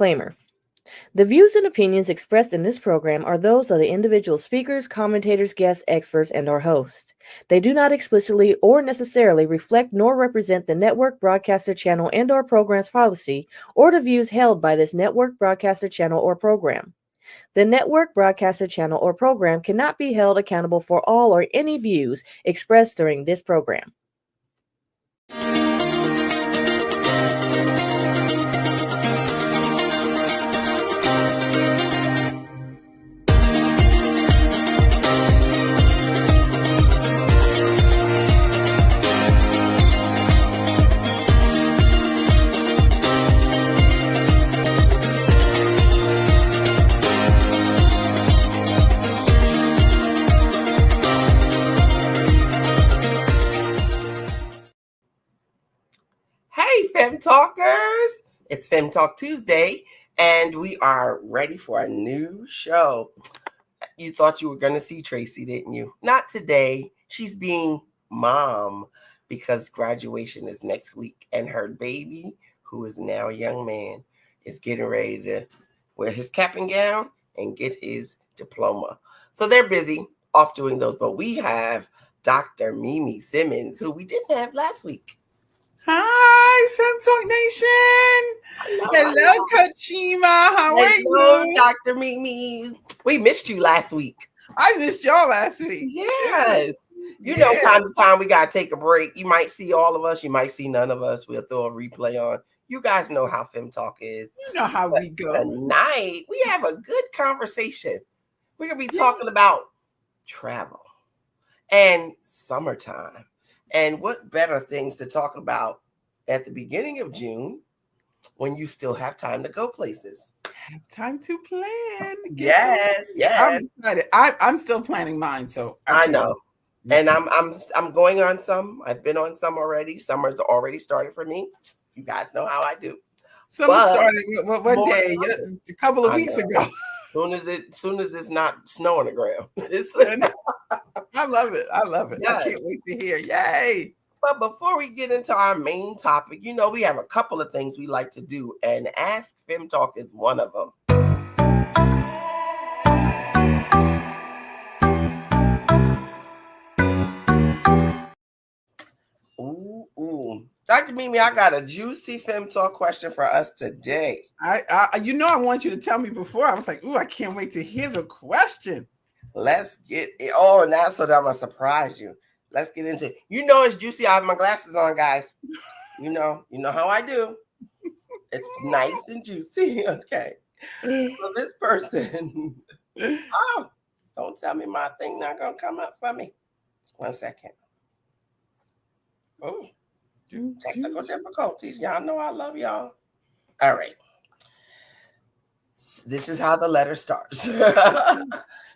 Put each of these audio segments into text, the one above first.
Disclaimer. The views and opinions expressed in this program are those of the individual speakers, commentators, guests, experts, and our hosts. They do not explicitly or necessarily reflect nor represent the network, broadcaster, channel, and/or program's policy or the views held by this network, broadcaster, channel, or program. The network, broadcaster, channel, or program cannot be held accountable for all or any views expressed during this program. Hey, Fem Talkers! It's Fem Talk Tuesday, and we are ready for a new show. You thought you were going to see Tracy, didn't you? Not today. She's being mom because graduation is next week, and her baby, who is now a young man, is getting ready to wear his cap and gown and get his diploma. So they're busy off doing those, but we have Dr. Mimi Simmons, who we didn't have last week. Hi, Fem Talk Nation. Hello, Kachima. How are you? Dr. Mimi. We missed you last week. I missed y'all last week. Yes. You know, time to time we got to take a break. You might see all of us. You might see none of us. We'll throw a replay on. You guys know how Fem Talk is. You know how we go. Tonight, we have a good conversation. We're going to be talking about travel and summertime. And what better things to talk about at the beginning of June when you still have time to go places? Have time to plan. Yes. I'm excited. I'm still planning mine, so I know. And I'm going on some. I've been on some already. Summer's already started for me. You guys know how I do. Summer started what day? A couple of weeks ago. Soon as it's not snow on the ground. I love it. Yes. I can't wait to hear. Yay. But before we get into our main topic, you know, we have a couple of things we like to do, and Ask Fem Talk is one of them. Ooh. Dr. Mimi, I got a juicy Fem Talk question for us today. I want you to tell me before. I was like, I can't wait to hear the question. Let's get it. Oh, now so that I'm gonna surprise you. Let's get into it. You know it's juicy. I have my glasses on, guys. You know how I do. It's nice and juicy. Okay. So this person. Oh, don't tell me my thing not gonna come up for me. 1 second. Oh, technical difficulties. Y'all know I love y'all. All right. This is how the letter starts.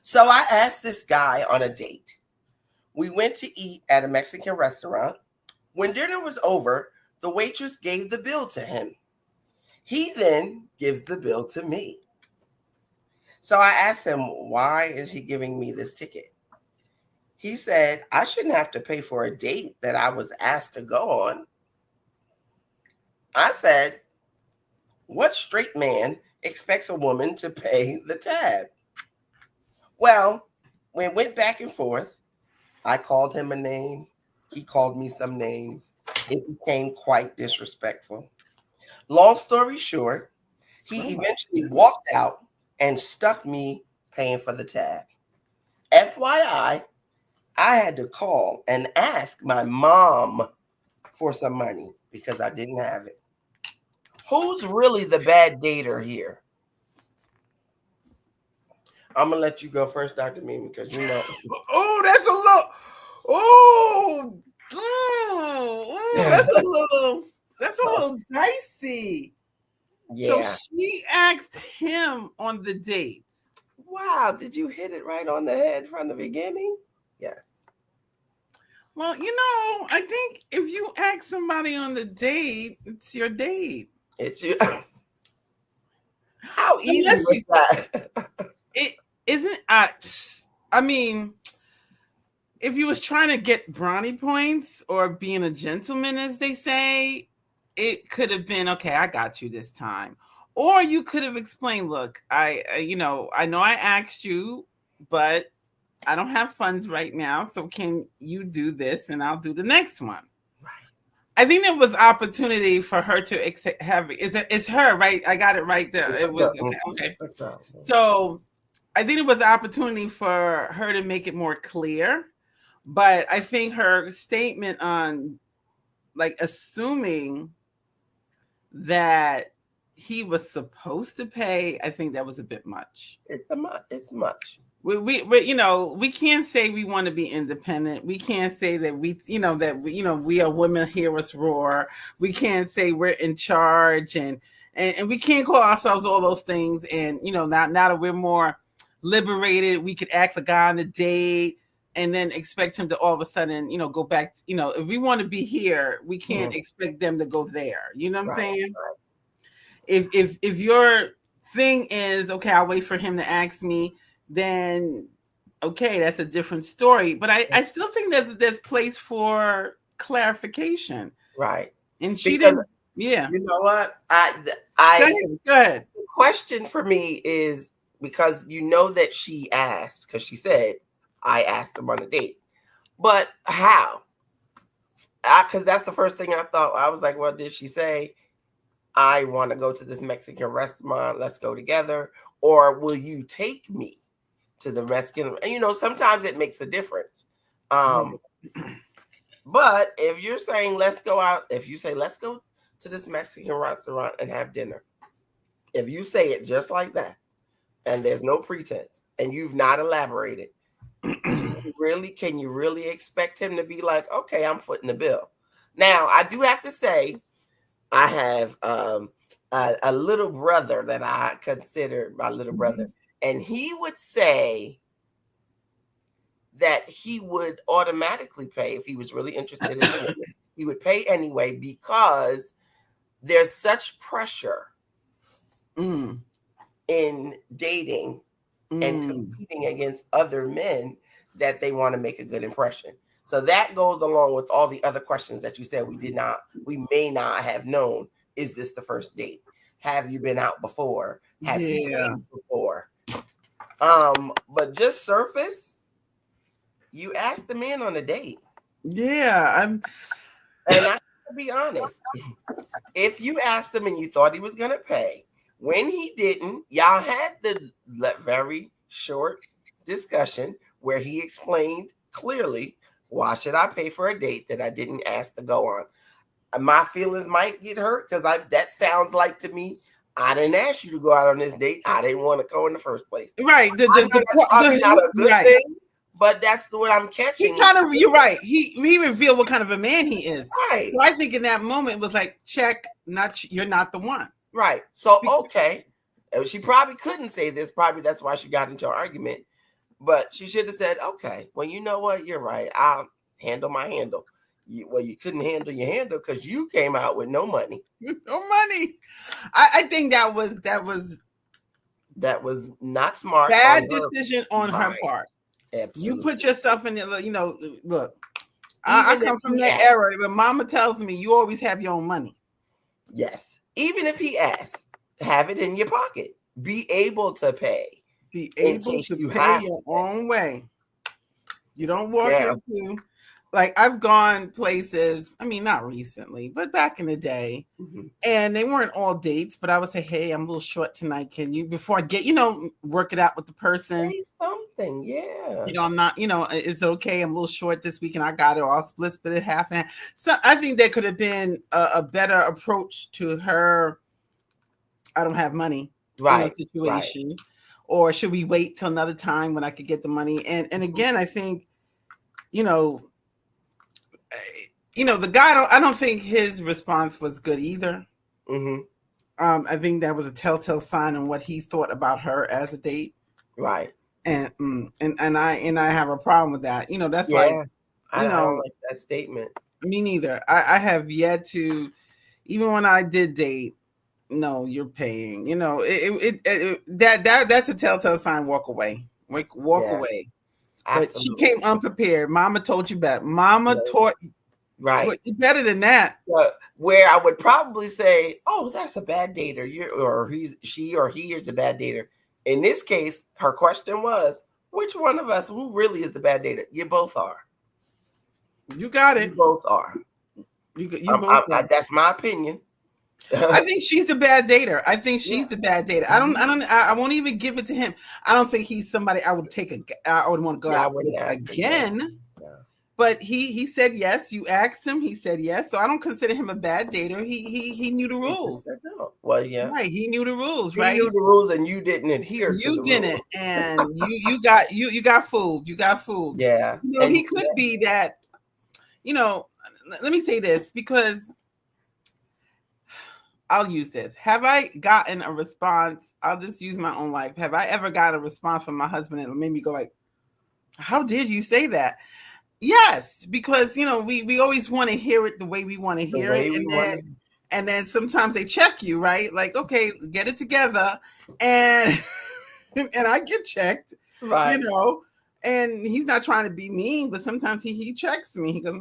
So I asked this guy on a date. We went to eat at a Mexican restaurant. When dinner was over, the waitress gave the bill to him. He then gives the bill to me. So I asked him, why is he giving me this ticket? He said, I shouldn't have to pay for a date that I was asked to go on. I said, what straight man expects a woman to pay the tab? Well, we went back and forth. I called him a name. He called me some names. It became quite disrespectful. Long story short, he eventually walked out and stuck me paying for the tab. FYI, I had to call and ask my mom for some money because I didn't have it. Who's really the bad dater here? I'm going to let you go first, Dr. Mimi, because you know. Oh, that's a little. That's a little dicey. Yeah. So she asked him on the date. Wow, did you hit it right on the head from the beginning? Yes. Well, I think if you ask somebody on the date, it's your date. It's your. How easy was that? It isn't. I mean, if you was trying to get brownie points or being a gentleman, as they say, it could have been, okay, I got you this time. Or you could have explained, look, I know I asked you, but I don't have funds right now. So can you do this and I'll do the next one? Right. I think there was opportunity for her to have, it's her, right? I got it right there. It was, okay. So I think it was opportunity for her to make it more clear. But I think her statement on like assuming that he was supposed to pay, I think that was a bit much. It's much. We can't say we want to be independent. We can't say that we are women hear us roar. We can't say we're in charge and we can't call ourselves all those things. And now that we're more liberated, we could ask a guy on a date and then expect him to all of a sudden, go back. If we want to be here, we can't expect them to go there. You know what I'm saying? Right. If your thing is okay, I'll wait for him to ask me, then okay, that's a different story. But I still think there's place for clarification. Right. And she didn't. Yeah. You know what? Go ahead. The question for me is because that she asked, because she said, I asked him on a date. But how? Because that's the first thing I thought. I was like, well, did she say, I want to go to this Mexican restaurant, let's go together? Or will you take me to the Mexican? And sometimes it makes a difference. But if you're saying let's go out, if you say let's go to this Mexican restaurant and have dinner, if you say it just like that, and there's no pretense, and you've not elaborated, can you really expect him to be like, okay, I'm footing the bill? Now, I do have to say, I have a little brother that I consider my little brother, and he would say that he would automatically pay if he was really interested in it. He would pay anyway because there's such pressure in dating and competing against other men that they want to make a good impression. So that goes along with all the other questions that you said we may not have known. Is this the first date? Have you been out before? Has he been before? But just surface, you asked the man on a date. Yeah, and I have to be honest. If you asked him and you thought he was gonna pay, when he didn't, y'all had the very short discussion where he explained clearly, why should I pay for a date that I didn't ask to go on? My feelings might get hurt because that sounds like to me, I didn't ask you to go out on this date. I didn't want to go in the first place. Right. That's not a good thing, but that's what I'm catching. You're right. He revealed what kind of a man he is. Right. So I think in that moment it was like, check, you're not the one. Right. So, okay. She probably couldn't say this. Probably that's why she got into an argument. But she should have said, okay, well, you know what? You're right. I'll handle my handle. You couldn't handle your handle because you came out with no money. No money. I think that was not smart. Bad decision on her part. Absolutely. You put yourself in the, look, I come from that era, but mama tells me you always have your own money. Yes. Even if he asks, have it in your pocket. Be able to pay. Be able to pay your own way. You don't walk into, like, I've gone places, I mean, not recently, but back in the day, and they weren't all dates, but I would say, hey, I'm a little short tonight. Can you, before I get, work it out with the person? Say something, yeah. I'm not, is it okay? I'm a little short this week and I got it all split it half. And so I think there could have been a better approach to her. I don't have money, situation. Right. Or should we wait till another time when I could get the money? And again, I think, the guy, I don't think his response was good either. I think that was a telltale sign on what he thought about her as a date. Right. And I have a problem with that. That's I don't like that statement. Me neither. I have yet to, even when I did date, no, you're paying. That's a telltale sign. Walk away. Walk away. Absolutely. But she came unprepared. Mama told you better. Mama taught Right. Better than that. Where I would probably say, "Oh, that's a bad dater," she or he is a bad dater. In this case, her question was, "Which one of us? Who really is the bad dater?" You both are. You got it. You both are. You both are. That's my opinion. I think she's the bad dater. I think she's the bad dater. I won't even give it to him. I don't think he's somebody I would I would want to go out with again. But he said yes. You asked him, he said yes. So I don't consider him a bad dater. He knew the rules. Well, yeah. Right. He knew the rules, he right? He knew the rules and you didn't adhere to the rules. You didn't. And you got fooled. You got fooled. Yeah. He could be that, let me say this, because I'll use this. Have I gotten a response? I'll just use my own life. Have I ever got a response from my husband that made me go like, how did you say that? Yes, because we always want to hear it the way we want to hear it, and then sometimes they check you, right? Like, okay, get it together, and and I get checked, right? And he's not trying to be mean, but sometimes he checks me. He goes,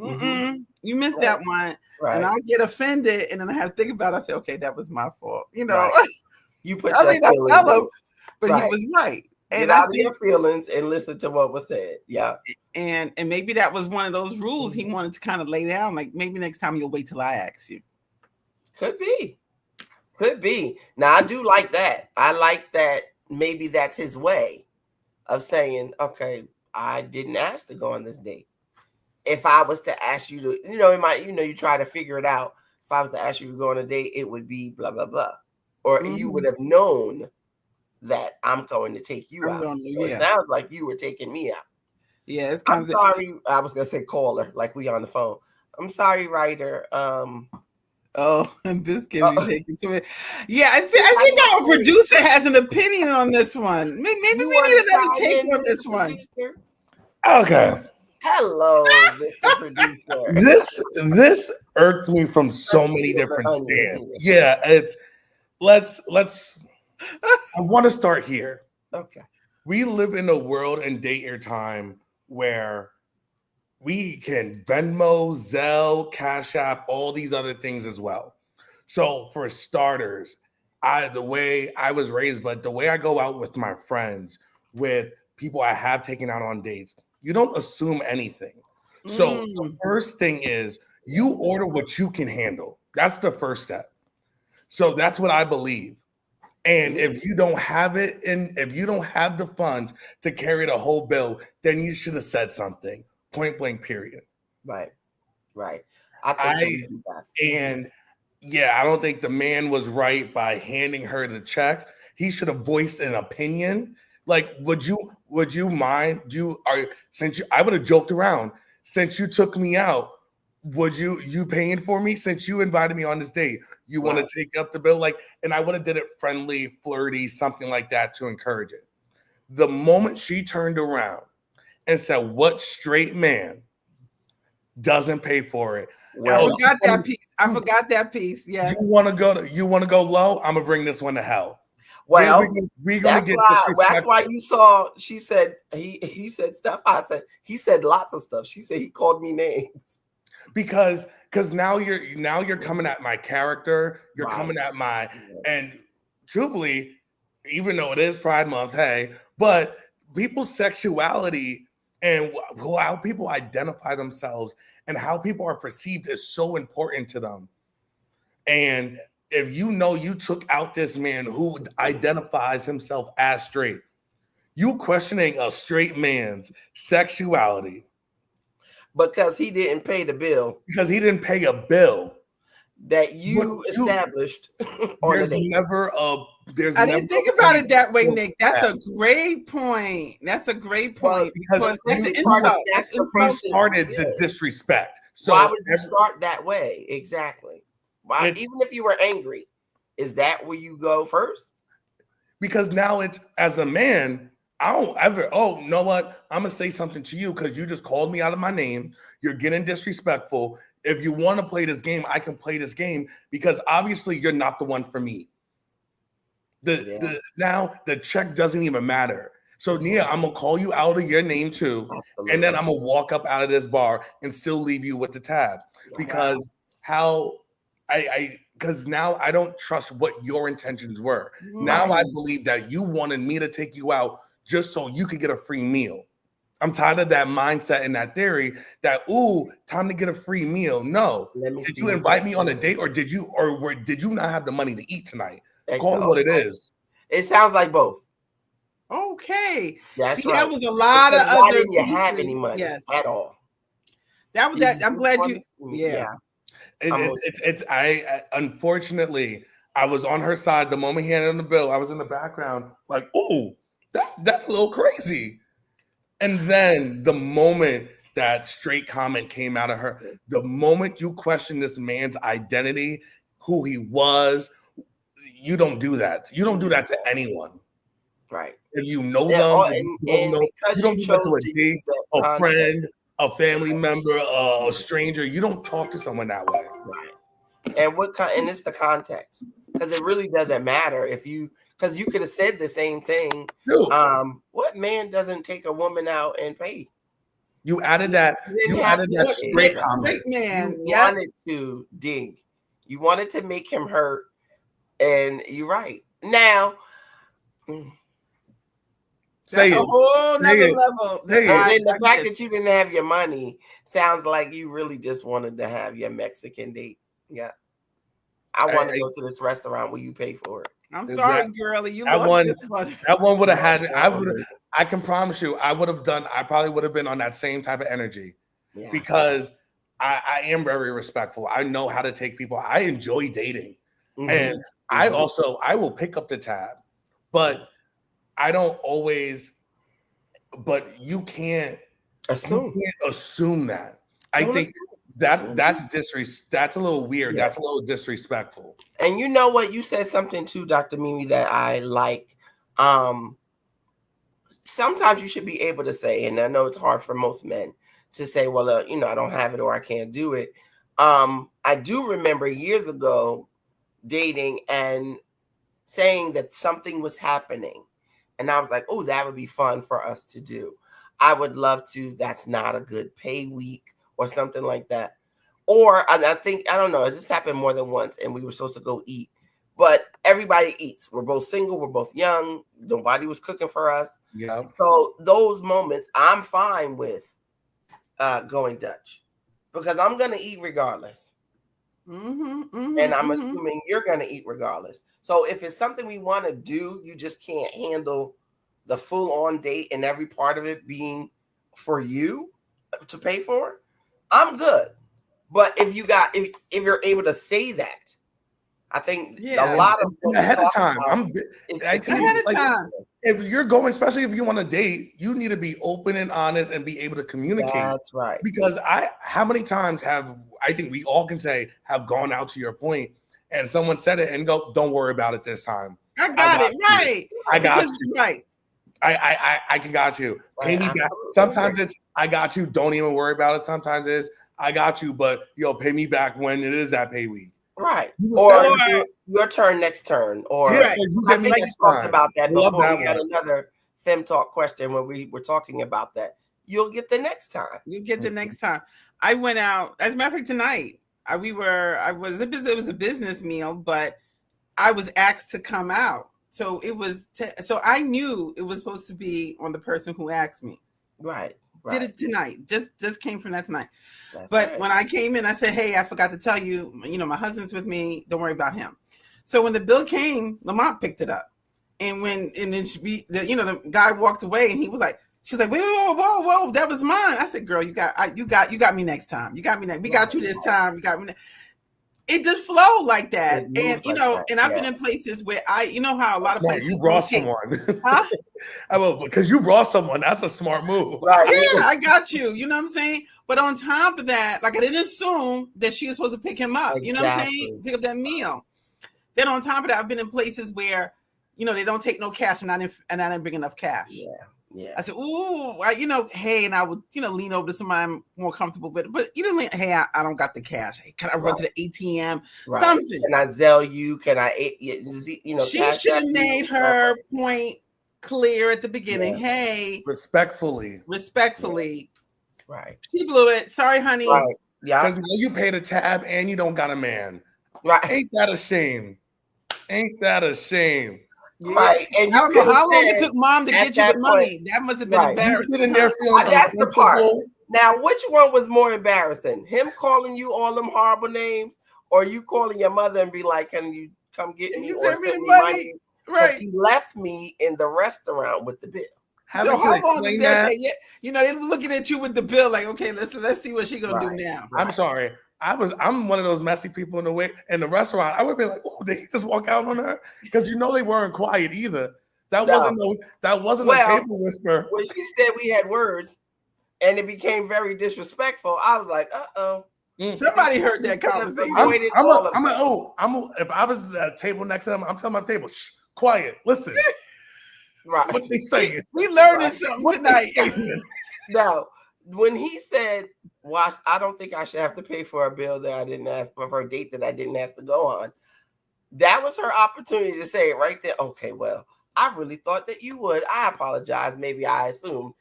"You missed that one," and I get offended, and then I have to think about it. I say, "Okay, that was my fault," You put. I mean, I tell him, but he was right. Get out of your feelings and listen to what was said. Yeah. And maybe that was one of those rules he wanted to kind of lay down. Like, maybe next time you'll wait till I ask you. Could be. Now, I do like that. I like that. Maybe that's his way of saying, okay, I didn't ask to go on this date. If I was to ask you to, it might, you try to figure it out. If I was to ask you to go on a date, it would be blah, blah, blah. Or you would have known that I'm going to take you out. It sounds like you were taking me out. Yeah, it's I'm sorry. I was gonna say caller, like we on the phone. I'm sorry, writer. And this can be taken to it. Yeah, I think our producer has an opinion on this one. Maybe we need another take on this one. Okay. Hello, Mr. Producer. This irked me from so many different stands. Yeah, let's. I want to start here. Okay. We live in a world and date your time where we can Venmo, Zelle, Cash App, all these other things as well. So for starters, the way I was raised, but the way I go out with my friends, with people I have taken out on dates, you don't assume anything. So the first thing is you order what you can handle. That's the first step. So that's what I believe. And if you don't have it, and if you don't have the funds to carry the whole bill, then you should have said something. Point blank, period. Right. I don't think the man was right by handing her the check. He should have voiced an opinion. Like, would you mind? I would have joked around. Since you took me out, would you paying for me? Since you invited me on this date, you want to take up the bill? And I would have did it friendly, flirty, something like that to encourage it. The moment she turned around and said, "What straight man doesn't pay for it?" I forgot that piece. Yes. You want to go low? I'm gonna bring this one to hell. Well, that's why you saw. She said he said stuff. I said he said lots of stuff. She said he called me names. Because now you're coming at my character, you're coming at my, and truthfully, even though it is Pride Month, but people's sexuality and how people identify themselves and how people are perceived is so important to them. And if you took out this man who identifies himself as straight, you questioning a straight man's sexuality. Because he didn't pay the bill. Because he didn't pay a bill that you established. I didn't think about it that way, Nick. That's a great point. Because he started the disrespect. So why would you start that way? Exactly. Why? Even if you were angry, is that where you go first? Because now it's, as a man, I don't ever, you know what? I'm going to say something to you because you just called me out of my name. You're getting disrespectful. If you want to play this game, I can play this game because obviously you're not the one for me. Now the check doesn't even matter. So Nia, I'm going to call you out of your name too. Absolutely. And then I'm going to walk up out of this bar and still leave you with the tab. because because now I don't trust what your intentions were. Now I believe that you wanted me to take you out just so you could get a free meal. I'm tired of that mindset and that theory that, ooh, time to get a free meal. No. Did you invite me on a date, or did you not have the money to eat tonight? Call it what it is. It sounds like both. Okay. That's See, right. that was a lot Because of why other didn't you have any money at all? That was that. I'm glad you. Yeah. Unfortunately, I was on her side the moment he handed on the bill. I was in the background, like, oh, that's a little crazy. And then the moment that straight comment came out of her, the moment you question this man's identity, who he was, you don't do that. You don't do that to anyone. Right. If you know them, you don't do that to a date, a friend, a family member, a stranger. You don't talk to someone that way. Right. And it's the context, because it really doesn't matter because you could have said the same thing. What man doesn't take a woman out and pay? You added that. You added that straight comment. Man, you wanted to dig. You wanted to make him hurt, and you're right. Now, that's a whole nother level. The fact that you didn't have your money sounds like you really just wanted to have your Mexican date. Yeah. I want to go to this restaurant. Will you pay for it? I'm sorry, girlie. You lost this one. That one would have had. I can promise you, I probably would have been on that same type of energy, because I am very respectful. I know how to take people. I enjoy dating, and I will pick up the tab, but I don't always. But you can't assume that. I think that's a little weird. That's a little disrespectful. And you know what? You said something too, Dr. Mimi, that I like. Sometimes you should be able to say, and I know it's hard for most men to say, well, I don't have it or I can't do it. I do remember years ago dating and saying that something was happening. And I was like, oh, that would be fun for us to do. I would love to. That's not a good pay week or something like that. Or, and I don't know, this happened more than once and we were supposed to go eat. But everybody eats. We're both single. We're both young. Nobody was cooking for us. Yeah. So those moments, I'm fine with going Dutch, because I'm going to eat regardless. And I'm assuming you're going to eat regardless. So if it's something we want to do, you just can't handle the full-on date and every part of it being for you to pay for, I'm good. But if you're able to say that, I think a lot of ahead of time. Ahead of time. If you're going, especially if you want to date, you need to be open and honest and be able to communicate. That's right. Because how many times I think we all can say, have gone out to your point, and someone said it and go, don't worry about it this time. I got it right. I got you. Right. I got you. Pay me back. Sometimes it's I got you. Don't even worry about it. Sometimes it's I got you, but pay me back when it is that pay week. Right. Or your turn next turn. Or I think we talked about that before. We had another Fem Talk question when we were talking about that. You'll get the next time. You get the next time. I went out, as a matter of fact, tonight. It was a business meal, but I was asked to come out. So it was, so I knew it was supposed to be on the person who asked me. Right. Did it tonight. Just came from that tonight. But when I came in, I said, hey, I forgot to tell you, my husband's with me. Don't worry about him. So when the bill came, Lamont picked it up. And then the guy walked away and she was like, whoa, that was mine. I said, girl, you got me next time. You got me next. We got you this time. You got me. It just flowed like that. And, and I've been in places where how a lot of places. You brought someone. Huh? Because you brought someone. That's a smart move. Right. Yeah, I got you. You know what I'm saying? But on top of that, like I didn't assume that she was supposed to pick him up. Exactly. You know what I'm saying? Pick up that meal. Then on top of that, I've been in places where, they don't take no cash and I didn't bring enough cash. Yeah. I said, ooh, hey, and I would, lean over to somebody I'm more comfortable with. But hey, I don't got the cash. Hey, can I run to the ATM? Right. Something. Can I Zelle you? Can I, she should have made her point clear at the beginning. Yeah. Hey. Respectfully. Right. She blew it. Sorry, honey. Right. Yeah. Because you paid a tab and you don't got a man. Right. Ain't that a shame? Ain't that a shame? Yeah. Right. And I don't know could've how long said it took mom to at get you that the money. That must have been right. You embarrassing. sitting there feeling That's the part. uncomfortable. Now, which one was more embarrassing? Him calling you all them horrible names, or you calling your mother and be like, "Can you come get me You or send me send the me money. money?" Right. He left me in the restaurant with the bill. So how long did that take? Yeah, you know, they were looking at you with the bill, like, okay, let's see what she gonna do now. I'm sorry. I'm one of those messy people in the restaurant. I would be like, oh, did he just walk out on her? Because they weren't quiet either. That wasn't a table whisper. When she said we had words and it became very disrespectful, I was like, uh-oh. Somebody heard that conversation. If I was at a table next to them, I'm telling my table, shh, quiet, listen. Right. What they saying? We learning something tonight. No, when he said, "Watch, I don't think I should have to pay for a bill that I didn't ask for a date that I didn't ask to go on," that was her opportunity to say it right there. Okay, well, I really thought that you would. I apologize. Maybe I assumed.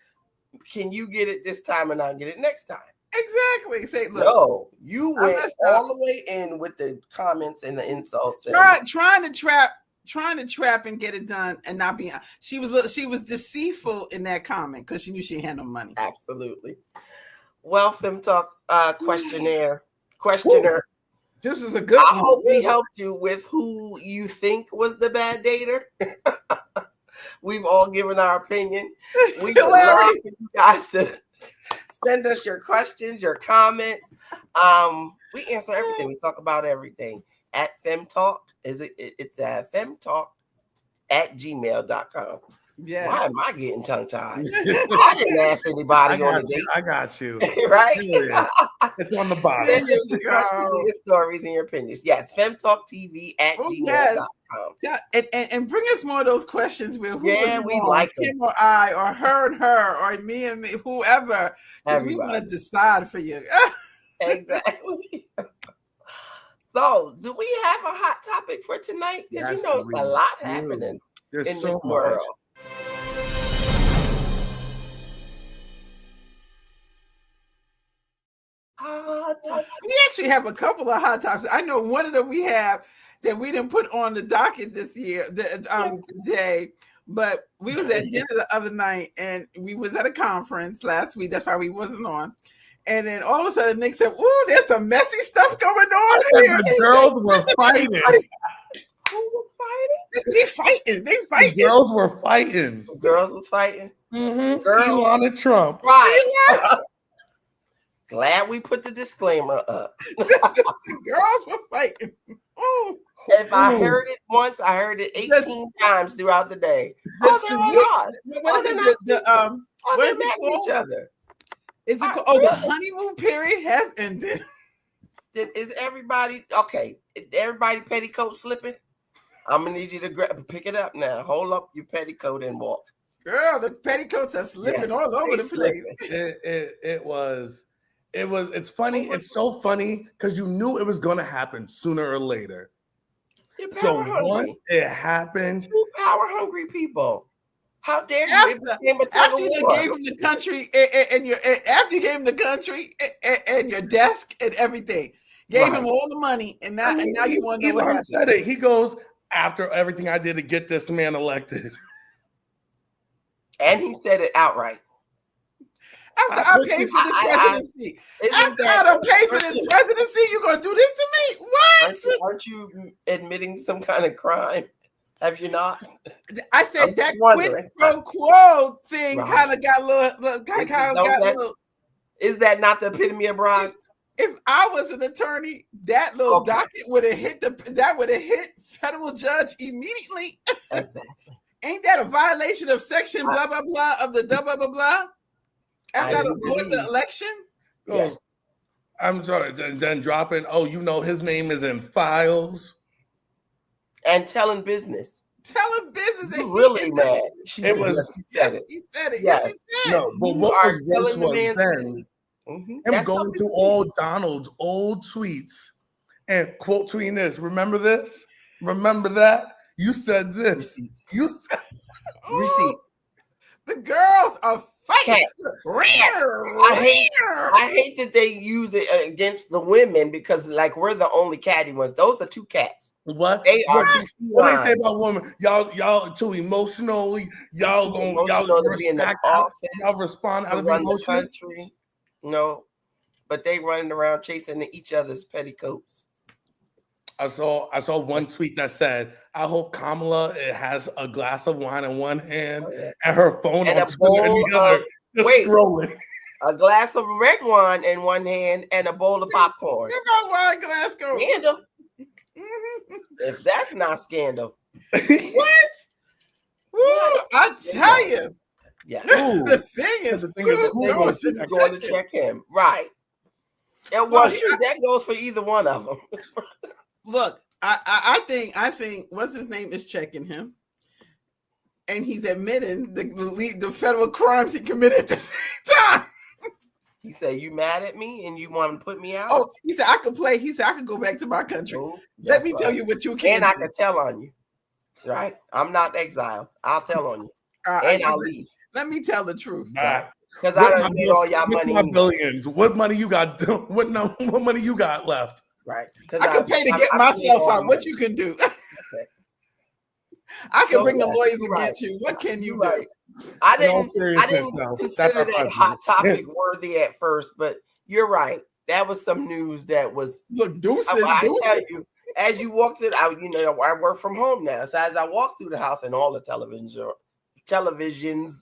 Can you get it this time and I'll get it next time? Exactly. Say, look, no, you went all the way in with the comments and the insults. Trying to trap and get it done and not be. She was deceitful in that comment because she knew she had no money. Absolutely. Well, Fem Talk questioner. This was a good I one. hope we helped you with who you think was the bad dater. We've all given our opinion. We would love for you guys to send us your questions, your comments. We answer everything. We talk about everything at FemTalk. It's femtalk@gmail.com. Yeah. Why am I getting tongue-tied? I didn't ask anybody on the date. I got you. Right? It's on the bottom. Send us your questions and your stories and your opinions. Yes, femtalktv@gmail.com. Yeah, and bring us more of those questions with who was we wrong, like him or I, or her and her, or me and me, whoever. Because we want to decide for you. Exactly. So, do we have a hot topic for tonight? Because it's a lot happening in this world. We actually have a couple of hot topics. I know one of them we have that we didn't put on the docket this year, today. But we was at dinner the other night, and we was at a conference last week. That's why we wasn't on. And then all of a sudden, Nick said, "Ooh, there's some messy stuff going on here." The girls were fighting. Who was fighting? They fighting. The girls were fighting. The girls was fighting. Mm-hmm. Elon and Trump. Right. Glad we put the disclaimer up. The girls were fighting. Ooh. If I heard it once, I heard it 18 times throughout the day. What is it? What is it each other? Is it called? The honeymoon period has ended. Is everybody okay? Everybody petticoat slipping? I'm gonna need you to pick it up now. Hold up your petticoat and walk. Girl, the petticoats are slipping all over the place. It's funny. It's so funny because you knew it was gonna happen sooner or later. So once it happened, two power hungry people. How dare you? After you gave him the country after you gave him the country and your desk and everything, gave him all the money, and now you want to know what happened. Said it. He goes, after everything I did to get this man elected, and he said it outright. After I paid for this presidency, after I don't pay for this presidency, you're gonna do this to me? What? Aren't you admitting some kind of crime? Have you not? I said that quid pro quo thing kind of got a little. Is that not the epitome of bribe? If I was an attorney, that little docket would have hit federal judge immediately. Exactly. Ain't that a violation of section blah blah blah of the blah blah blah blah? After I avoid the election? Yes. I'm sorry. Then dropping. Oh, his name is in files. And telling business. Telling business. Really mad. He said it. Yes. No, but what was worse was then him going to all Donald's old tweets and quote tweeting this. Remember this? Remember that? You said this. You said receipt. The girls are Cat. I hate that they use it against the women because like we're the only catty ones. Those are two cats. What? They are too What they say feline. about women? Y'all too emotional. Y'all Too gonna emotional to be in the react out. office, Y'all respond out to of run the emotion. country. No, but they running around chasing each other's petticoats. I saw one tweet that said, "I hope Kamala has a glass of wine in one hand and her phone And on a Twitter in bowl the other, of just wait. scrolling." A glass of red wine in one hand and a bowl of popcorn. You know why Glasgow? Scandal. If that's not scandal. What? Woo, I tell you. Yeah. The thing is, The thing is, who who goes Who's to going to check him? Right. And Well, that goes for either one of them. Look, I think what's his name is checking him, and he's admitting the federal crimes he committed at the same time. He said, "You mad at me and you want to put me out?" Oh, he said I could play. He said I could go back to my country. Oh, Let me that's tell right. you what you can And I do. can tell on you. Right? I'm not exiled. I'll tell on you. And I'll leave. Let me tell the truth. Nah. Because I done made all y'all money. My billions. What money you got? What money you got left? Right. I can pay to get myself out. What you can do? Okay. I can So, bring the yes, lawyers you're and right. get you. What can you You're right. do? I In all didn't seriousness, no. That's consider our that president. hot topic worthy at first, but you're right. That was some news that was. Look, deuces. I tell you, as you walk through, I work from home now. So as I walk through the house and all the televisions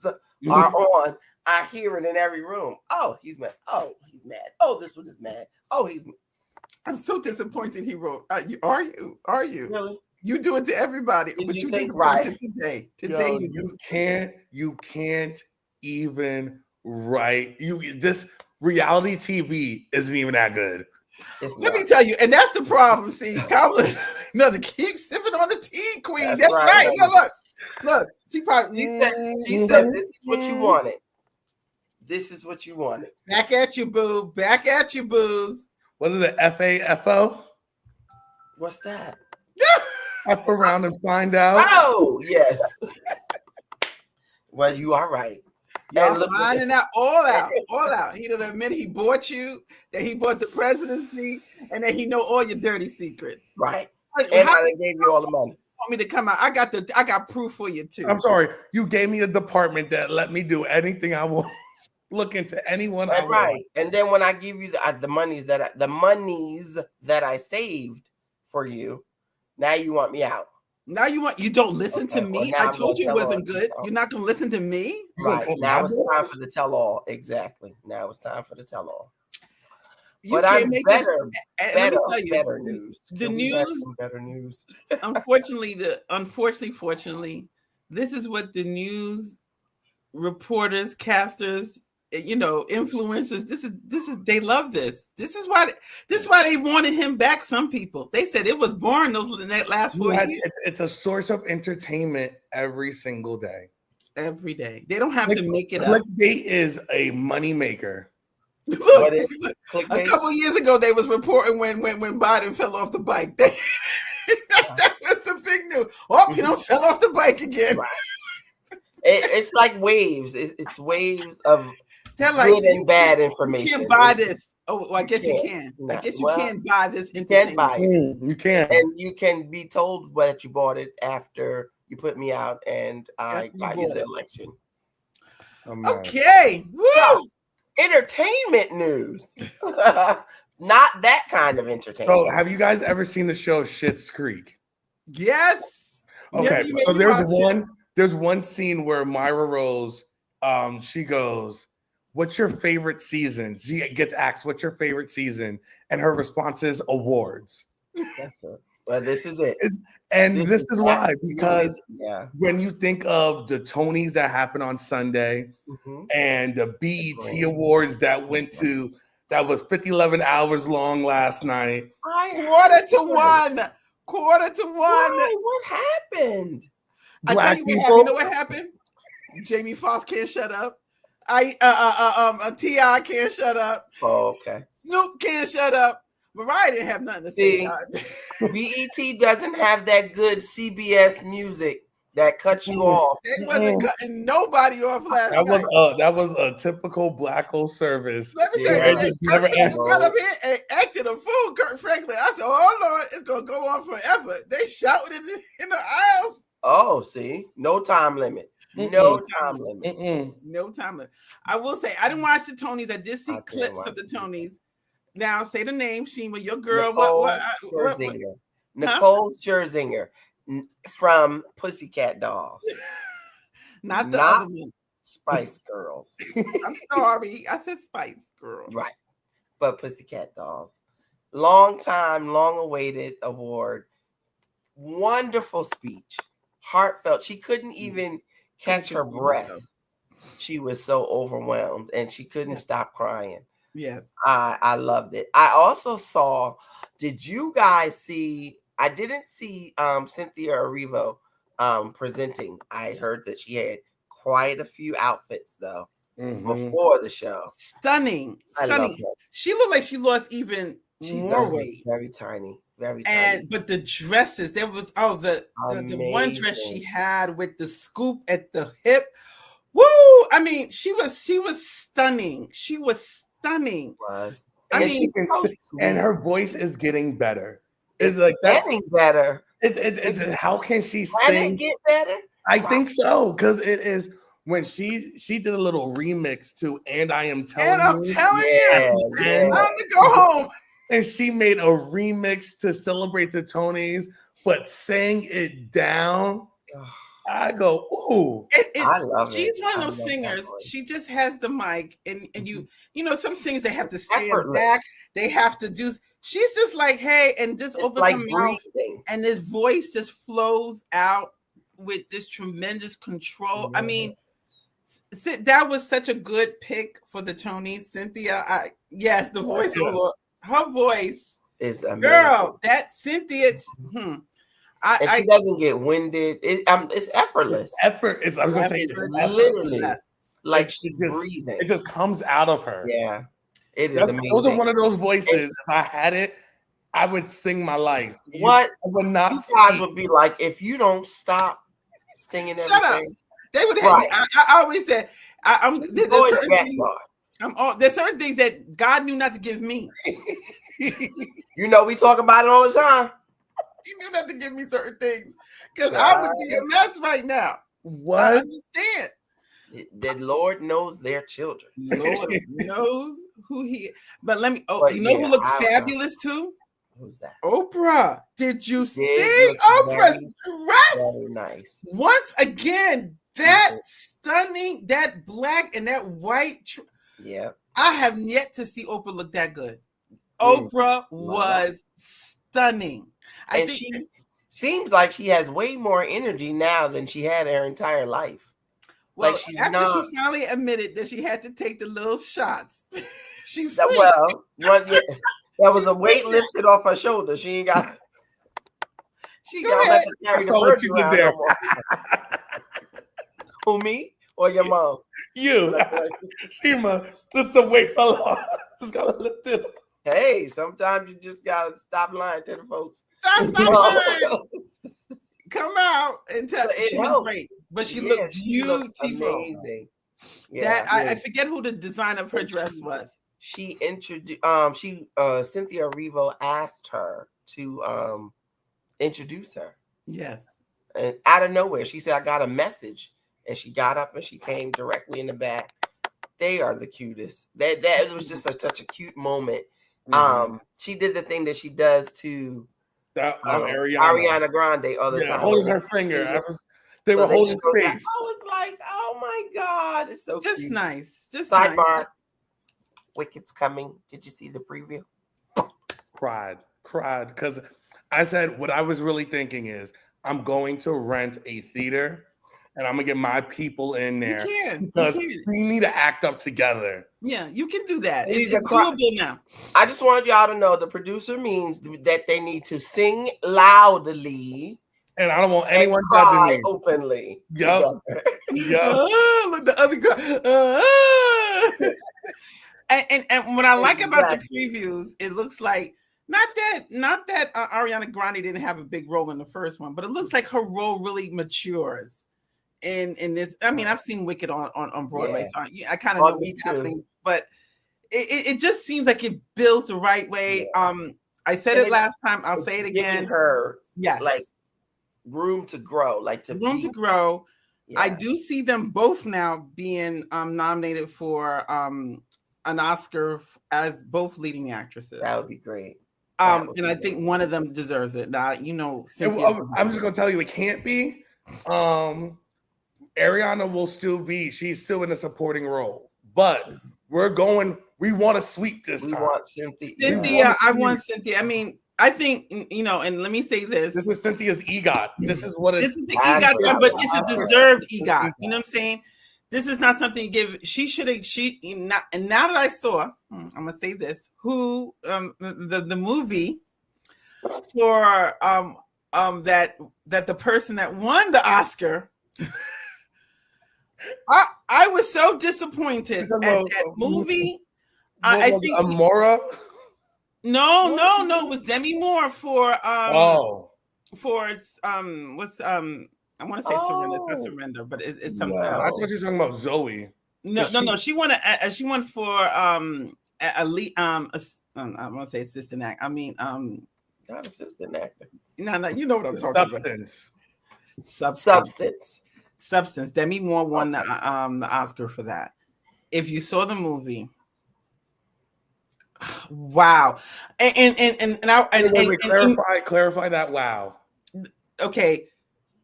are on, I hear it in every room. Oh, he's mad. Oh, he's mad. Oh, this one is mad. Oh, he's mad. I'm so disappointed. He wrote, "Are you? Really? You do it to everybody, Did but you you think disappointed right? today. Yo, you can't even write. This reality TV isn't even that good. Let me tell you, and that's the problem. See, Kamala, keep sipping on the tea, queen. That's right. Look. She probably she said, "This is what you wanted. This is what you wanted." Back at you, boo. Back at you, booze. What is it? FAFO? What's that? F around and find out. Oh, yes. Well, you are right. Y'all finding that all out. He done admit he bought you, that he bought the presidency, and that he know all your dirty secrets. Right. And I gave you all the money. Want me to come out? I got proof for you too. I'm sorry. You gave me a department that let me do anything I want. Look into anyone I want. Right. And then when I give you the monies that I saved for you, now you want me out. Now you don't listen to me. I told you it wasn't good. You're not gonna listen to me. Right. Now it's time for the tell-all. Exactly. Now it's time for the tell-all. But I'm better news. The news. Better news. Fortunately, this is what the news reporters, casters, influencers. This is they love this. This is why they wanted him back. Some people, they said it was boring that last 4 years. It's a source of entertainment every single day. Every day. They don't have to make it up. Clickbait is a money maker. Look, a couple years ago, they was reporting when Biden fell off the bike. That was the big news. Oh, he don't fell off the bike again. Right. It's like waves. It's waves of like, good and bad information. You can't buy this. Oh, well, I guess you can. I guess you can't buy this. You can buy it. You can. And you can be told that you bought it after you put me out and I got you the election. Okay. Woo! So, entertainment news. Not that kind of entertainment. So, have you guys ever seen the show Schitt's Creek? Yes. Okay. So there's one scene where Myra Rose, she goes, "What's your favorite season?" She gets asked, "What's your favorite season?" And her response is awards. That's it. Well, this is it. And this is why, because when you think of the Tonys that happened on Sunday and the BET Awards that was 11 hours long last night. Quarter to one. Why? What happened? I tell you what happened. You know what happened? Jamie Foxx can't shut up. T.I. can't shut up. Oh, okay. Snoop can't shut up. Mariah didn't have nothing to say. BET doesn't have that good CBS music that cut you off. They wasn't cutting nobody off last night. That was a typical Black hole service. Let me Yeah. tell you, It and just Kurt never Franklin ends. got up here and acted a fool, Kurt Franklin. I said, oh Lord, it's gonna go on forever. They shouted in the aisles. Oh, see, no time limit. No time limit. No time limit. I will say, I didn't watch the Tonys. I did see I can't clips watch of the it. Tonys. Now, say the name, Shima, your girl. Nicole What? Scherzinger. Nicole Scherzinger from Pussycat Dolls. Not the Not- other one. Spice Girls. I'm sorry. I said Spice Girl. Right. But Pussycat Dolls. Long time, long awaited award. Wonderful speech. Heartfelt. She couldn't even catch her breath. She was so overwhelmed and she couldn't stop crying. Yes. I loved it. I also saw, did you guys see, I didn't see Cynthia Erivo presenting. I heard that she had quite a few outfits though before the show. Stunning. I love Stunning. her. She looked like she lost even She more does look weight. very tiny. Very And tiny. but the dresses, there was the one dress Amazing. she had with the scoop at the hip. Woo! I mean, she was stunning. She was stunning. Was. I And mean, she's so and sweet. her voice is getting better. It's like that. Getting better. It's how can she Can it sing? get better? I think so because it is when she did a little remix to "And I Am Telling And I'm You," telling Yeah, you, yeah. it's time to go home. and she made a remix to celebrate the Tonys, but sang it down. I go, ooh. I love She's it. one I of those love that singers. voice. She just has the mic, and you know, some singers they have to stand Effortless. back. They have to do. She's just like, hey, and just It's opens like her mouth, breathing. and this voice just flows out with this tremendous control. I mean, that was such a good pick for the Tonys, Cynthia. Yes, the voice, her voice, It's amazing. girl. That Cynthia. And she doesn't get winded. It's effortless. Effort. I was gonna say it's Literally, Yes. like It's she's just- breathing. It just comes out of her. Yeah, it is Those amazing. are one of those voices. If I had it, I would sing my life. What I would not. you guys speak. would be like if you don't stop singing Shut up. everything. They would have. Right. I always said, there's Go in certain back, things. God. There's certain things that God knew not to give me. You know, we talk about it all the time. He knew not to give me certain things because I would be a mess right now. I What? understand. The Lord knows their children. Lord knows who he is. But let me. Oh, But you know who yeah, looks I- fabulous too? Who's that? Oprah. Did you see look Oprah's dress? Very nice. Once again, that stunning, that black and that white. Yeah. I have yet to see Oprah look that good. Mm. Oprah was stunning. I And think she seems like she has way more energy now than she had her entire life. well, like she's after not- she finally admitted that she had to take the little shots, she That, freaked. well, that was a weight lifted off her shoulder. She ain't got. She Go got ahead. to carry I the saw what you virgin did around there. no more. Who, me or your mom? You, Shima, just the weight fell off. Just gotta lift it. Hey, sometimes you just gotta stop lying to the folks. Stop lying. Come out and tell But it she's helps. great, but she Yeah, looked she looked beautiful. amazing. Yeah, That I forget who the design of her dress was. she introduced. Cynthia Erivo asked her to introduce her, Yes. and out of nowhere, she said, "I got a message," and she got up and she came directly in the back. They are the cutest. That was just such a cute moment. She did the thing that she does to That Ariana. Ariana Grande all the Yeah, time. holding her finger. They So were holding showed that. space. I was like, oh my God, it's so Just cute. nice. Just nice. Sidebar, Wicked's coming. Did you see the preview? Cried because I said what I was really thinking is I'm going to rent a theater and I'm gonna get my people in there You can. because You can. we need to act up together. Yeah, you can do that. It It's is a cry. doable now. I just wanted y'all to know the producer means that they need to sing loudly And I don't want and anyone cry judging me. openly. Yup. together. Yeah. Look, the other guy. And what I like about the Exactly. previews, it looks like Not that Ariana Grande didn't have a big role in the first one, but it looks like her role really matures in this. I mean, I've seen Wicked on Broadway, so I kind of know what's happening, but it just seems like it builds the right way. Yeah. I said it last time. I'll say it again. Her, yes, like room to grow, like to grow. Yeah. I do see them both now being nominated for an Oscar as both leading actresses. That would be great. And I think one of them deserves it. Now, Cynthia, I'm just gonna tell you, it can't be. Ariana will still be. She's still in a supporting role, but we want to sweep this time. Want Cynthia. I want Cynthia. I mean, I think, and let me say this. This is Cynthia's EGOT. This is what this is the EGOT, but it's a deserved EGOT. You know what I'm saying? This is not something you give. She should have. And now that I saw, I'm gonna say this: who the movie for that the person that won the Oscar. I was so disappointed at that movie. I think Amora. No, it was Demi Moore for what's I want to say Surrender. It's not Surrender, but it's something else. I thought you were talking about Zoe. No. She won for a lead. I want to say assistant actor. I mean, not assistant actor. No. You know what I'm talking about. Substance. Demi Moore won the Oscar for that. If you saw the movie, wow. And clarify that. Wow. Okay.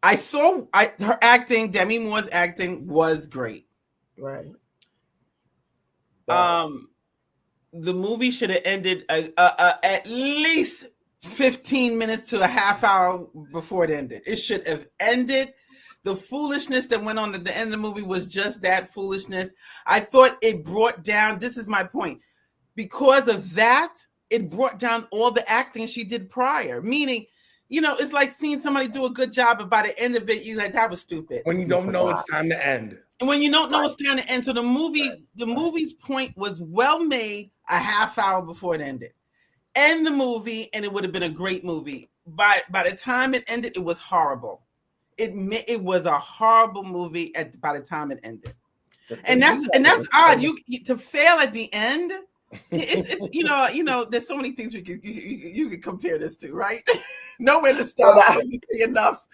I saw her acting. Demi Moore's acting was great. Right. The movie should have ended at least 15 minutes to a half hour before it ended. It should have ended. The foolishness that went on at the end of the movie was just that foolishness. I thought it brought down. This is my point. Because of that, it brought down all the acting she did prior. Meaning, it's like seeing somebody do a good job, but by the end of it, you're like, that was stupid. When you don't know it's time to end. And when you don't know it's time to end. So the movie's point was well made a half hour before it ended. End the movie, and it would have been a great movie. By the time it ended, it was horrible. It was a horrible movie by the time it ended. And that's odd. You to fail at the end. It's there's so many things you could compare this to, right? Know when to stop, enough.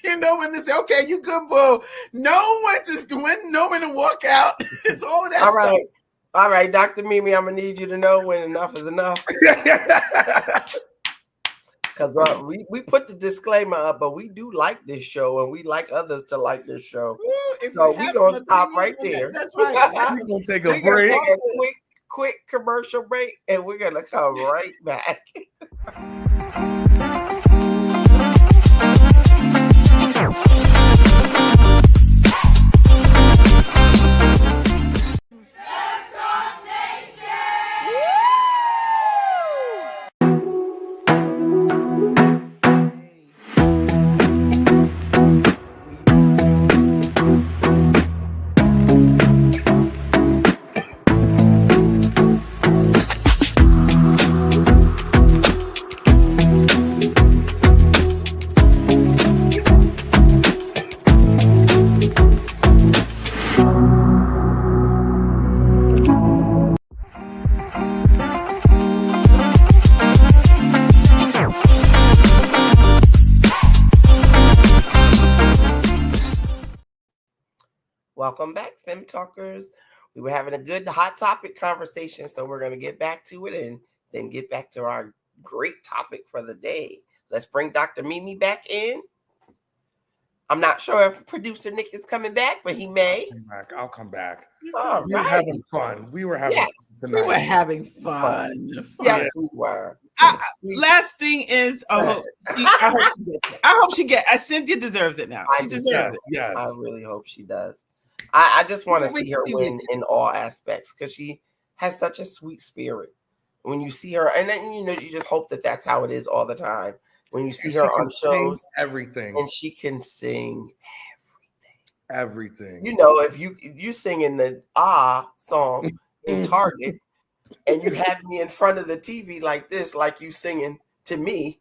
When to say, okay, you good, boo. Know when to walk out. It's all of that stuff. All right, Dr. Mimi, I'm gonna need you to know when enough is enough. Because we put the disclaimer up, but we do like this show, and we like others to like this show. So we're gonna stop right there. That's right. We're gonna take a break. Quick commercial break, and we're gonna come right back. Welcome back, Femme Talkers. We were having a good hot topic conversation, so we're going to get back to it and then get back to our great topic for the day. Let's bring Dr. Mimi back in. I'm not sure if producer Nick is coming back, but he may. I'll come back. All we were having fun. We were having fun. We were having fun. Yes, we were. Last thing is, I hope she gets. Cynthia deserves it now. She deserves it. Yes, I really hope she does. I just want to see her win in all aspects because she has such a sweet spirit. When you see her, and then you just hope that that's how it is all the time. When you see her on shows, everything, and she can sing everything. If you sing in the song in Target, and you have me in front of the TV like this, like you singing to me,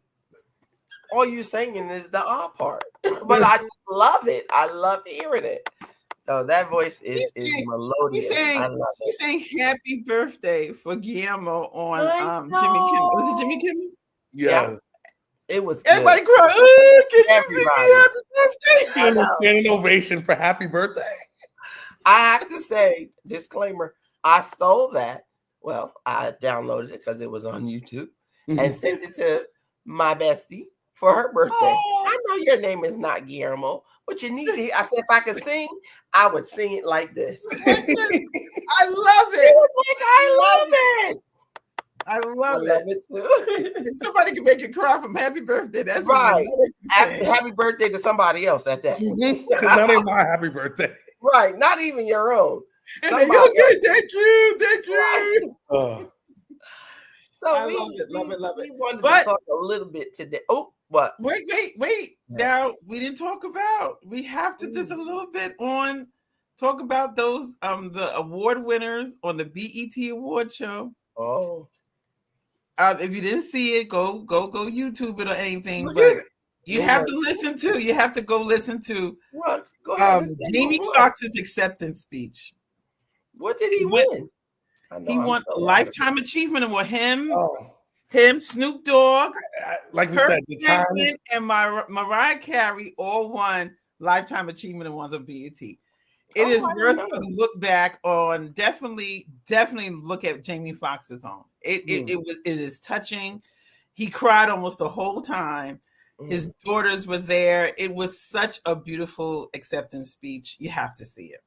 all you singing is the ah part. But I just love it. I love hearing it. So that voice is melodious. I love it. She's saying happy birthday for Guillermo on Jimmy know. Kimmel. Was it Jimmy Kimmel? Yes. It was Everybody good. cried. Oh, can you Everybody. sing me happy birthday? I know. Standing ovation for happy birthday. I have to say, disclaimer, I stole that. Well, I downloaded it because it was on YouTube and sent it to my bestie for her birthday. Oh. I know your name is not Guillermo, but you need to. I said, if I could sing, I would sing it like this. I love It it. was like, I love it. I love it too. If somebody can make you cry from happy birthday, that's Right. What Happy birthday to somebody else at that. Because that ain't my happy birthday. Right. Not even your own. And then you're good. Thank you. Right. So I we love it. We wanted to talk a little bit today. Oh, what? Wait. Yeah. Now we didn't talk about. We have to just a little bit on talk about those the award winners on the BET Award show. Oh. If you didn't see it, go YouTube it or anything. But you have to listen to. You have to go listen to What? Go ahead. Jamie Foxx's acceptance speech. What did he win? He won a Lifetime Achievement Award. Him, Oh, Snoop Dogg, like we Kirk said, the time. Franklin, and Mariah Carey all won Lifetime Achievement Awards on BET. It is worth a look back on. Definitely look at Jamie Foxx's home. It is touching. He cried almost the whole time. His daughters were there. It was such a beautiful acceptance speech. You have to see it.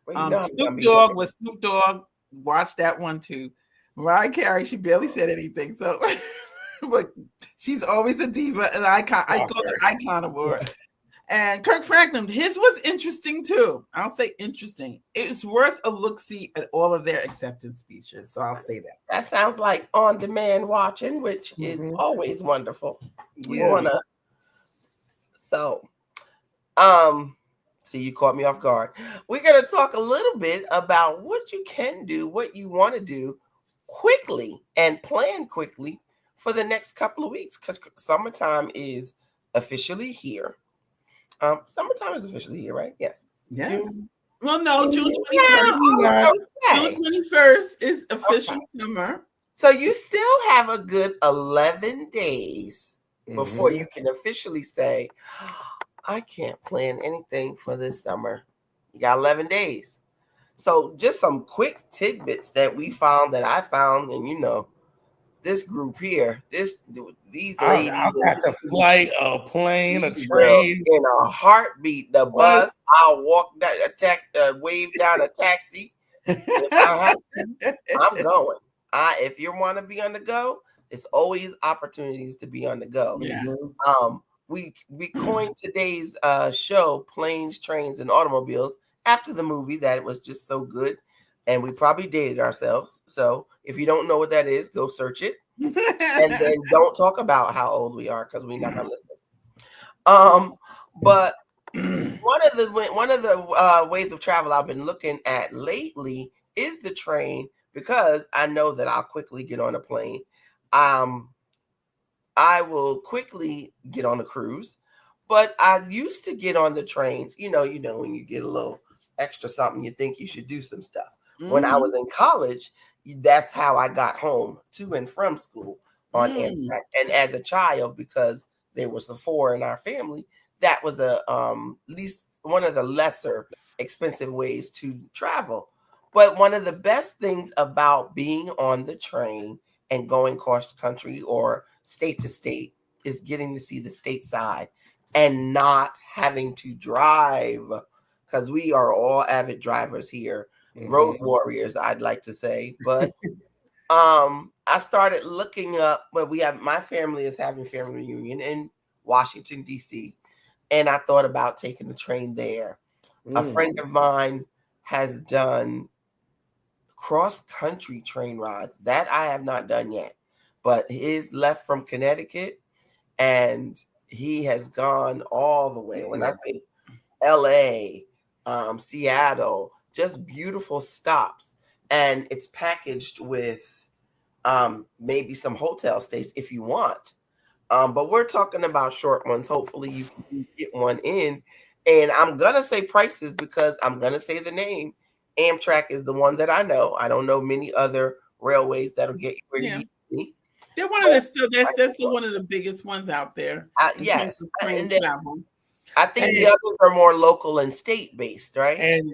Snoop Dogg was Snoop Dogg. Watch that one too. Mariah Carey, she barely said anything, so but she's always a diva, and I call it Icon Award. And Kirk Franklin, his was interesting too. I'll say interesting. It's worth a look-see at all of their acceptance speeches. So I'll say that. That sounds like on-demand watching, which is always wonderful. See, you caught me off guard. We're going to talk a little bit about what you can do, what you want to do quickly and plan quickly for the next couple of weeks, because summertime is officially here. Summertime is officially here, right? Yes. June. Well, no, June 21st. June 21st is official summer. So you still have a good 11 days before you can officially say, I can't plan anything for this summer. You got 11 days. So just some quick tidbits that I found, and this group here, these ladies. I'll catch a flight, a plane, a train. In a heartbeat, the bus, I'll walk that wave down a taxi. If I have to, I'm going. If you want to be on the go, it's always opportunities to be on the go. Yeah. We coined today's show Planes, Trains, and Automobiles after the movie that was just so good, and we probably dated ourselves. So if you don't know what that is, go search it, and then don't talk about how old we are because we're not gonna listen. But one of the ways of travel I've been looking at lately is the train, because I know that I'll quickly get on a plane. I will quickly get on a cruise, but I used to get on the trains. You know, when you get a little extra something, you think you should do some stuff. When I was in college, that's how I got home to and from school on Amtrak. And as a child, because there was the 4 in our family, that was least one of the lesser expensive ways to travel. But one of the best things about being on the train and going cross country or state to state is getting to see the state side and not having to drive, because we are all avid drivers here, road warriors, I'd like to say. But I started looking up, my family is having family reunion in Washington, D.C., and I thought about taking the train there. A friend of mine has done cross-country train rides that I have not done yet, but his left from Connecticut, and he has gone all the way. When I say LA, Seattle, just beautiful stops. and it's packaged with maybe some hotel stays if you want. But we're talking about short ones. Hopefully you can get one in. And I'm going to say prices because I'm going to say the name. Amtrak is the one that I know. I don't know many other railways that'll get you where you need to be. They're one of the still. They're still one of the biggest ones out there. Yes, train travel. I think the others are more local and state based, right? And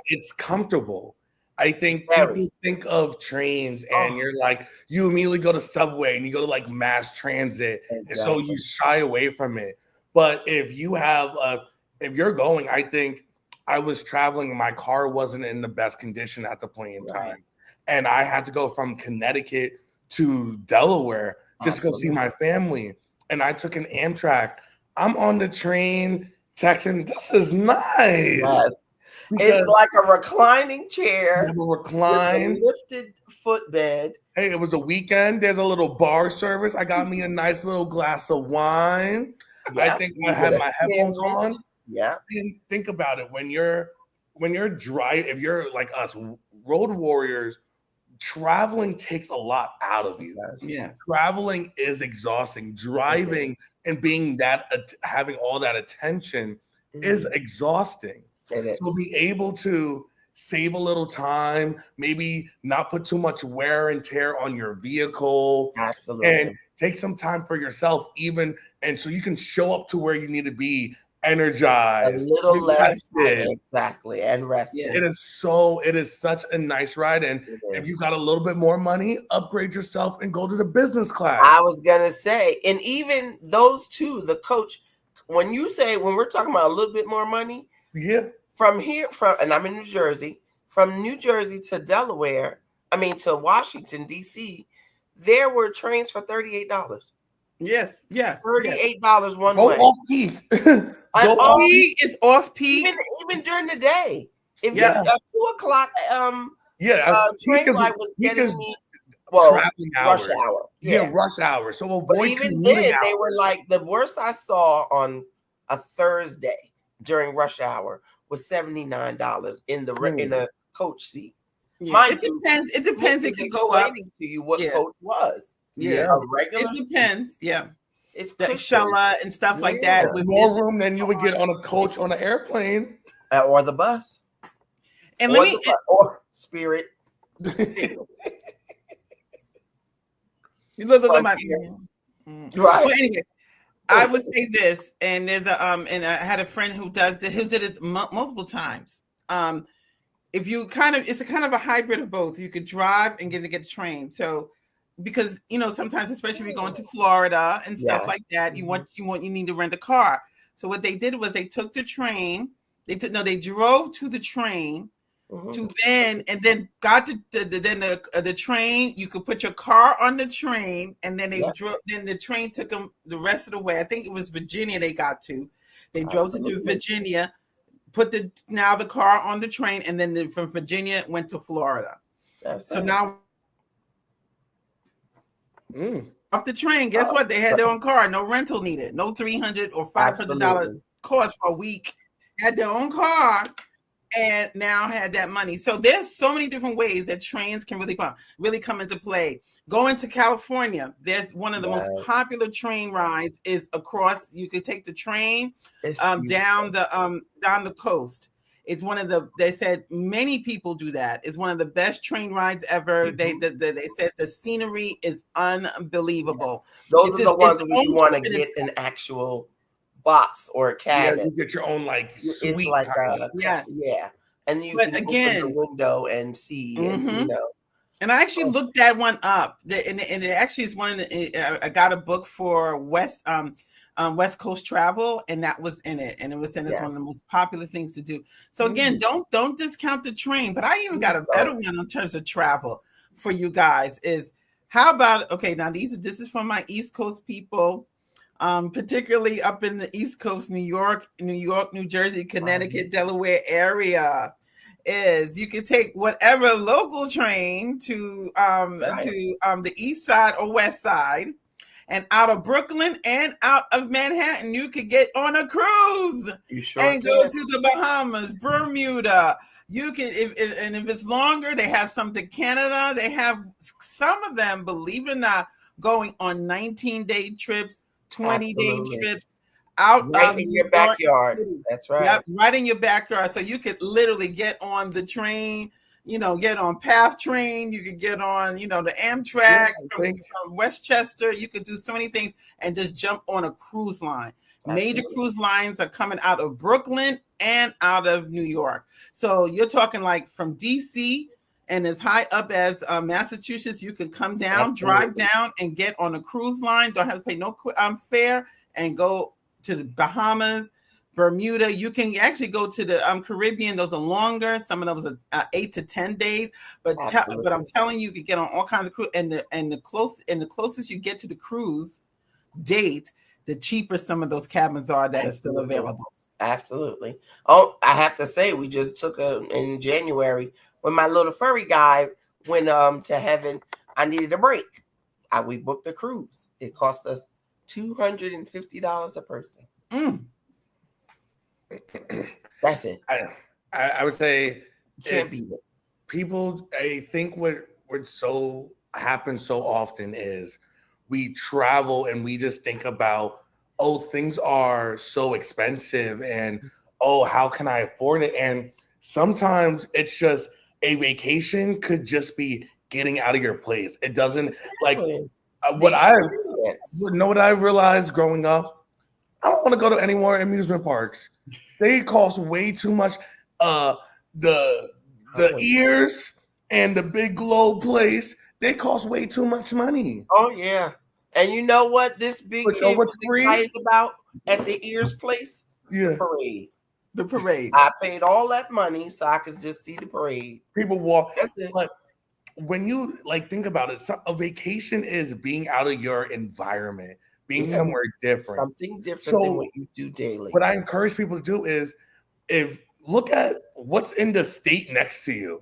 it's comfortable. I think people think of trains and you're like, you immediately go to subway and you go to like mass transit, and so you shy away from it. But if you're going, I think I was traveling, my car wasn't in the best condition at the point in time, and I had to go from Connecticut to Delaware just to go see my family, and I took an Amtrak. I'm on the train texting, this is nice. Yes. It's like a reclining chair. Recline. Lifted footbed. Hey, it was a weekend. There's a little bar service. I got me a nice little glass of wine. I think I had my headphones on. Yeah. And think about it. When you're driving, if you're like us, road warriors, traveling takes a lot out of you. Yes. Traveling is exhausting. Driving and being having all that attention is exhausting. So be able to save a little time, maybe not put too much wear and tear on your vehicle. Absolutely. And take some time for yourself, and so you can show up to where you need to be energized, a little less rested. Exactly, and rested. It is such a nice ride. And if you got a little bit more money, upgrade yourself and go to the business class. I was gonna say, and even those two, the coach, when we're talking about a little bit more money, and I'm in New Jersey, from New Jersey to Delaware, to Washington, D.C., there were trains for $38. Yes. $38 one Go way. off peak. Off peak is off peak. Even during the day. If a 2:00 train ride was getting me rush hour. Yeah, rush hour. So avoid even then they were like, the worst I saw on a Thursday during rush hour was $79 in a coach seat. Yeah. It depends. It could go up. To you what coach was. Yeah, a regular. It depends. Yeah, it's the Excella and stuff like that. With more room than you would get on a coach on an airplane or the bus. And or Spirit. You look at my right. Well, anyway, I would say this, and there's and I had a friend who does this, who did this multiple times. If you it's a kind of a hybrid of both. You could drive and get the train. So, because sometimes, especially if you're going to Florida and stuff like that, you need to rent a car. So what they did was they took the train. They drove to the train. To then got the train. You could put your car on the train, and then they drove. Then the train took them the rest of the way. I think it was Virginia they got to. They drove to Virginia, put the car on the train, and then from Virginia went to Florida. Now off the train, guess what? They had their own car, no rental needed, no $300 or $500 cost per week. Had their own car. And now had that money. So there's so many different ways that trains can really come into play. Going to California, there's one of the most popular train rides is across. You could take the train down the coast. It's one of they said many people do that. It's one of the best train rides ever. They said the scenery is unbelievable. Those are the ones that you want to get an actual box or a cabinet. Yeah, you get your own suite. It's like and you can open the window and see. And I actually looked that one up, and it actually is one. I got a book for West Coast travel, and that was in it, and it was in as one of the most popular things to do. So again, don't discount the train. But I even got a better one in terms of travel for you guys. Is how about now this is from my East Coast people. Particularly up in the East Coast, New York, New Jersey, Connecticut, Delaware area, is you can take whatever local train to the east side or west side, And out of Brooklyn and out of Manhattan, you could get on a cruise You sure and can. go to the Bahamas, Bermuda. You can, if it's longer, they have some to Canada. They have some of them, believe it or not, going on 19-day trips, 20-day Absolutely. trips out Right of in New your York backyard. City. That's right. Yep, right in your backyard. So you could literally get on the train, get on PATH train. You could get on, the Amtrak from Westchester. You could do so many things and just jump on a cruise line. Major cruise lines are coming out of Brooklyn and out of New York. So you're talking like from DC and as high up as Massachusetts, you could come down, drive down and get on a cruise line. Don't have to pay no fare and go to the Bahamas, Bermuda. You can actually go to the Caribbean. Those are longer. Some of those are 8 to 10 days. But I'm telling you, you can get on all kinds of cruise. And the closest you get to the cruise date, the cheaper some of those cabins are that are still available. Absolutely. Oh, I have to say, we just took in January when my little furry guy went to heaven. I needed a break. We booked the cruise. It cost us $250 a person. That's it. I would say Can't beat it. People, I think what so happens so often is we travel and we just think about, oh, things are so expensive and oh, how can I afford it? And sometimes it's just a vacation could just be getting out of your place. It doesn't like what I've realized growing up. I don't want to go to any more amusement parks. They cost way too much. The ears and the big globe place, they cost way too much money. Oh yeah. And you know what this big kid was excited about at the ears place? Yeah. The parade. The parade. I paid all that money so I could just see the parade. People walk. That's it. But when you think about it, a vacation is being out of your environment, being somewhere different. Something different than what you do daily. What I encourage people to do is look at what's in the state next to you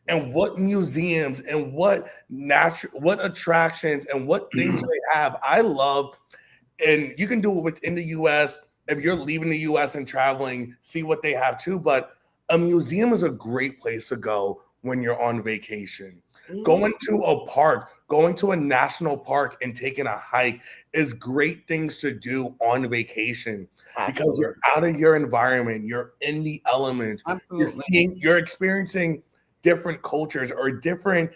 and what museums and what attractions and what things they have. I love, and you can do it within the US. If you're leaving the US and traveling, see what they have too. But a museum is a great place to go when you're on vacation. Going to a park, going to a national park and taking a hike is great things to do on vacation. Because you're out of your environment, you're in the elements. Absolutely. You're experiencing different cultures or different.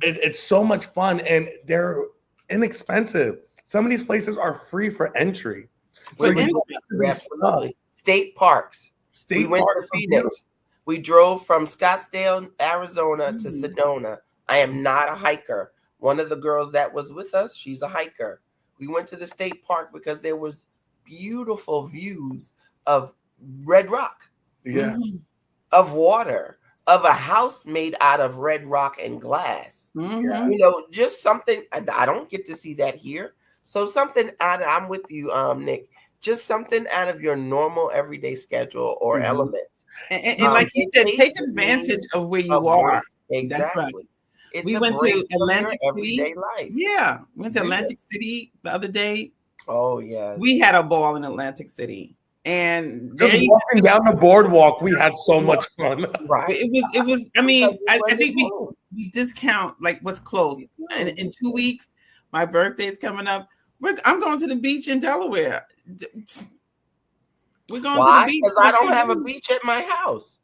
It's so much fun and they're inexpensive. Some of these places are free for entry. Absolutely. State parks. We went to Phoenix. We drove from Scottsdale, Arizona to Sedona. I am not a hiker. One of the girls that was with us, she's a hiker. We went to the state park because there was beautiful views of red rock, of water, of a house made out of red rock and glass. Just something I don't get to see that here. So something I'm with you, Nick. Just something out of your normal everyday schedule or element. And like you said, take advantage of where you are. Exactly. That's right. We went to Atlantic City. Life. Yeah, we went to Atlantic City the other day. Oh yeah, we had a ball in Atlantic City, and just walking down the boardwalk, we had so much fun. Right? It was. I mean, I think we discount like what's close. And in 2 weeks, my birthday is coming up. I'm going to the beach in Delaware. We're going to the beach because I don't have a beach at my house.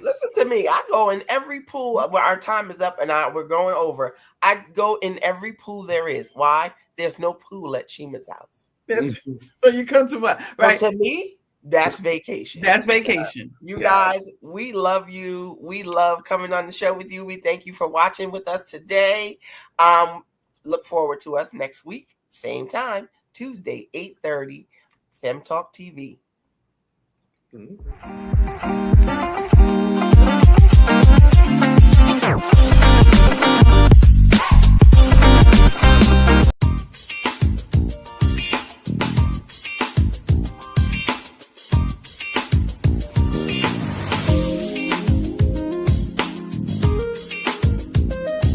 Listen to me. I go in every pool where our time is up and we're going over. I go in every pool there is. Why? There's no pool at Shima's house. So you come to my right. But to me, that's vacation. That's vacation. You guys, we love you. We love coming on the show with you. We thank you for watching with us today. Look forward to us next week, same time, Tuesday, 8:30, Fem Talk TV. Mm-hmm.